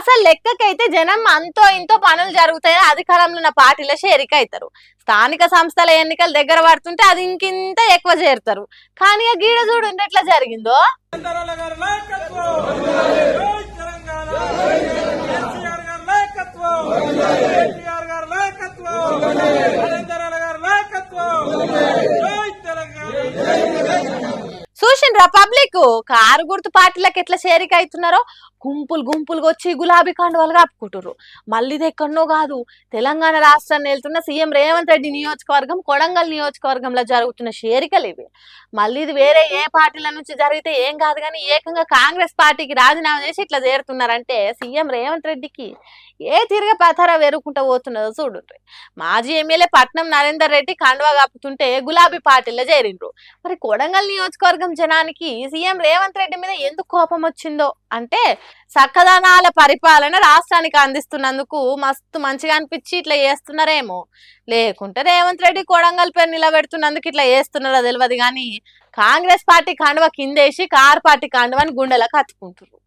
అసలు లెక్కకైతే జనం అంతో ఇంతో పనులు జరుగుతాయి, అధికారంలో ఉన్న పార్టీలో చేరిక అవుతారు. స్థానిక సంస్థల ఎన్నికలు దగ్గర పడుతుంటే అది ఇంకింత ఎక్కువ చేరుతారు. కానీ ఆ గీడ చూడు ఎట్లా జరిగిందో. చూసిండ్రా పబ్లిక్ కారు గుర్తు పార్టీలకు ఎట్లా చేరిక అవుతున్నారో. గుంపులు గుంపులుగా వచ్చి గులాబీ కండువాలు కప్పుకుంటారు. మళ్ళీ ఇది ఎక్కడనో కాదు, తెలంగాణ రాష్ట్రాన్ని వెళ్తున్న సీఎం రేవంత్ రెడ్డి నియోజకవర్గం కొడంగల్ నియోజకవర్గంలో జరుగుతున్న చేరికలు ఇవి. మళ్ళీ ఇది వేరే ఏ పార్టీల నుంచి జరిగితే ఏం కాదు, కానీ ఏకంగా కాంగ్రెస్ పార్టీకి రాజీనామా చేసి ఇట్లా చేరుతున్నారంటే సీఎం రేవంత్ రెడ్డికి ఏ తిరిగి పథార వేరుకుంటూ పోతున్నదో చూడండి. మాజీ ఎమ్మెల్యే పట్నం నరేందర్ రెడ్డి కండువా కప్పుతుంటే గులాబీ పార్టీలో చేరిండ్రు. మరి కొడంగల్ నియోజకవర్గం జనానికి సీఎం రేవంత్ రెడ్డి మీద ఎందుకు కోపం వచ్చిందో అంటే, చక్కదనాల పరిపాలన రాష్ట్రానికి అందిస్తున్నందుకు మస్తు మంచిగా అనిపించి ఇట్లా చేస్తున్నారేమో. లేకుంటే రేవంత్ రెడ్డి కొడంగల్ పేరు నిలబెడుతున్నందుకు ఇట్లా చేస్తున్నారో తెలియదు, కానీ కాంగ్రెస్ పార్టీ కండువ కిందేసి కార్ పార్టీ కండువని గుండెలకు హత్తుకుంటారు.